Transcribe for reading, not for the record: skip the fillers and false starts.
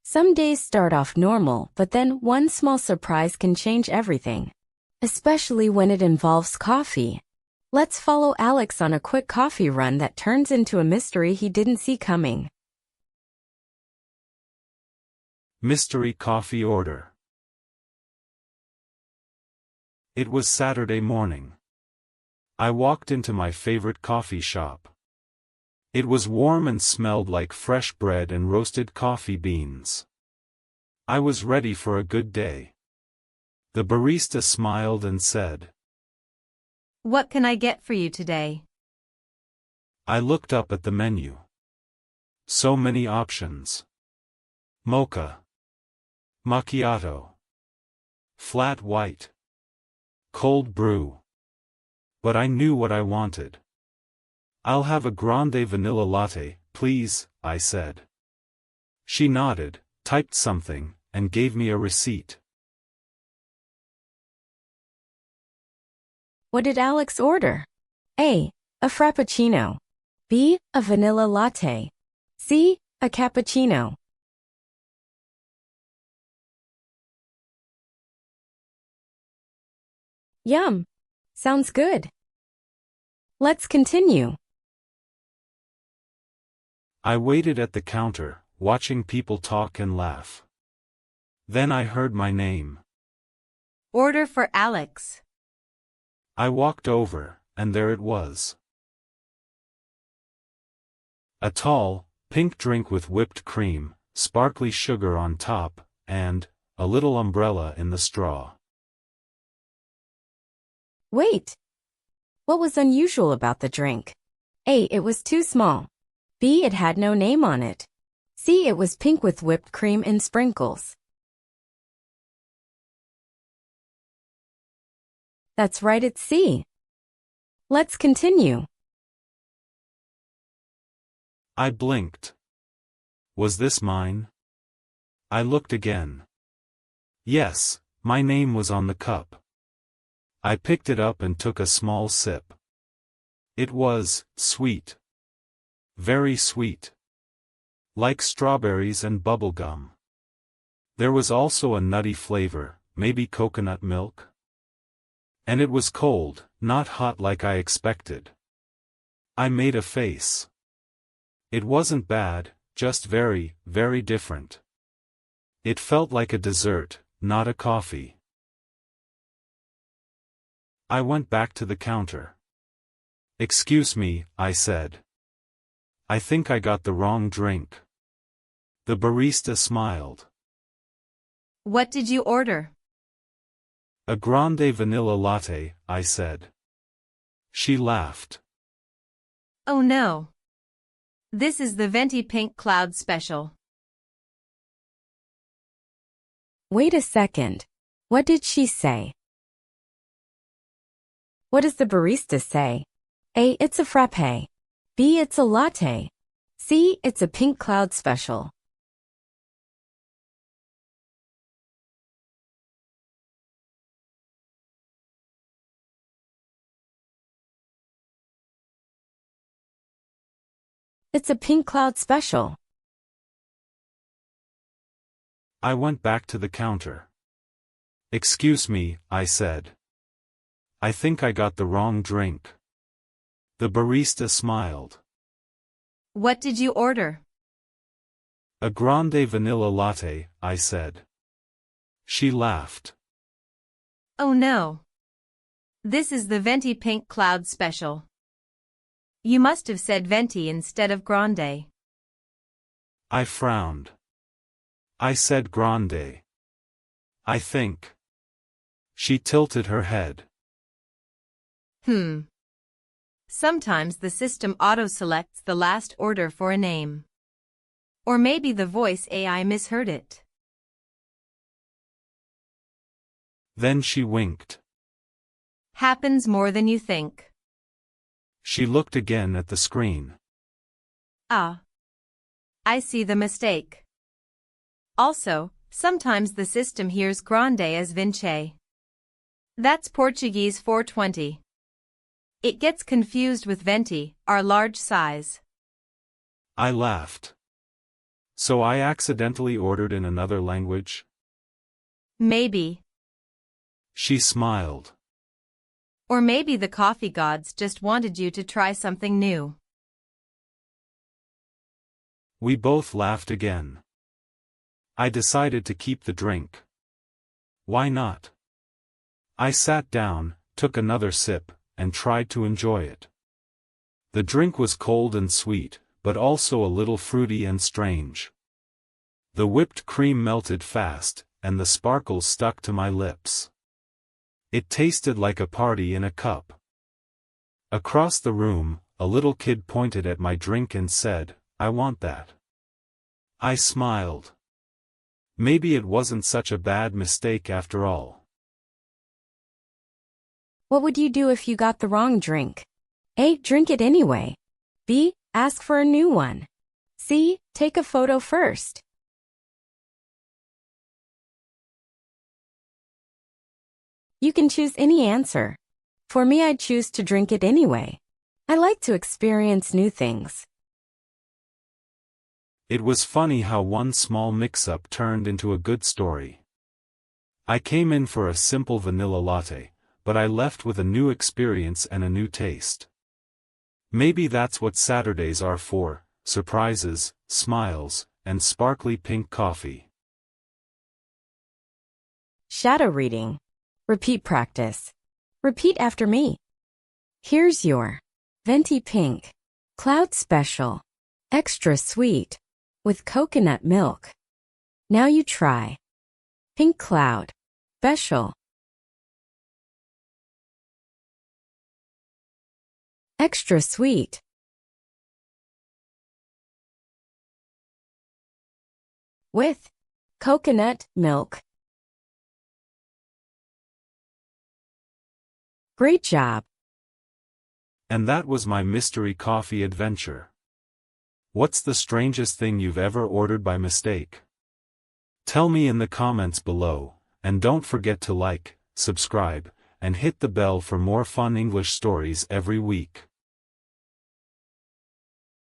Some days start off normal, but then one small surprise can change everything. Especially when it involves coffee. Let's follow Alex on a quick coffee run that turns into a mystery he didn't see coming. Mystery coffee order. It was Saturday morning. I walked into my favorite coffee shop. It was warm and smelled like fresh bread and roasted coffee beans. I was ready for a good day. The barista smiled and said, "What can I get for you today?" I looked up at the menu. So many options. Mocha. Macchiato. Flat white. Cold brew. But I knew what I wanted. "I'll have a grande vanilla latte, please," I said. She nodded, typed something, and gave me a receipt. What did Alex order? A. A frappuccino. B. A vanilla latte. C. A cappuccino. Yum! Sounds good. Let's continue. I waited at the counter, watching people talk and laugh. Then I heard my name. "Order for Alex." I walked over, and there it was. A tall, pink drink with whipped cream, sparkly sugar on top, and a little umbrella in the straw. Wait! What was unusual about the drink? A. It was too small. B. It had no name on it. C. It was pink with whipped cream and sprinkles. That's right, it's C. Let's continue. I blinked. Was this mine? I looked again. Yes, my name was on the cup. I picked it up and took a small sip. It was sweet. Very sweet. Like strawberries and bubble gum. There was also a nutty flavor, maybe coconut milk? And it was cold, not hot like I expected. I made a face. It wasn't bad, just very, very different. It felt like a dessert, not a coffee. I went back to the counter. "Excuse me," I said. "I think I got the wrong drink." The barista smiled. "What did you order?" "A grande vanilla latte," I said. She laughed. "Oh no. This is the venti pink cloud special." Wait a second. What did she say? What does the barista say? A. It's a frappe. B. It's a latte. C. It's a pink cloud special. It's a pink cloud special. I went back to the counter. "Excuse me," I said. "I think I got the wrong drink." The barista smiled. "What did you order?" "A grande vanilla latte," I said. She laughed. "Oh no. This is the venti pink cloud special." You must have said venti instead of grande. I frowned. I said grande. I think. She tilted her head. Sometimes the system auto-selects the last order for a name. Or maybe the voice AI misheard it. Then she winked. Happens more than you think. She looked again at the screen. Ah. I see the mistake. Also, sometimes the system hears grande as vinci. That's Portuguese 420. It gets confused with venti, our large size. I laughed. So I accidentally ordered in another language? Maybe. She smiled. Or maybe the coffee gods just wanted you to try something new. We both laughed again. I decided to keep the drink. Why not? I sat down, took another sip, and tried to enjoy it. The drink was cold and sweet, but also a little fruity and strange. The whipped cream melted fast, and the sparkles stuck to my lips. It tasted like a party in a cup. Across the room, a little kid pointed at my drink and said, "I want that." I smiled. Maybe it wasn't such a bad mistake after all. What would you do if you got the wrong drink? A. Drink it anyway. B. Ask for a new one. C. Take a photo first. You can choose any answer. For me, I'd choose to drink it anyway. I like to experience new things. It was funny how one small mix-up turned into a good story. I came in for a simple vanilla latte, but I left with a new experience and a new taste. Maybe that's what Saturdays are for: surprises, smiles, and sparkly pink coffee. Shadow reading. Repeat practice. Repeat after me. Here's your Venti Pink Cloud Special. Extra sweet. With coconut milk. Now you try. Pink Cloud Special. Extra sweet. With coconut milk. Great job. And that was my mystery coffee adventure. What's the strangest thing you've ever ordered by mistake? Tell me in the comments below, and don't forget to like, subscribe, and hit the bell for more fun English stories every week.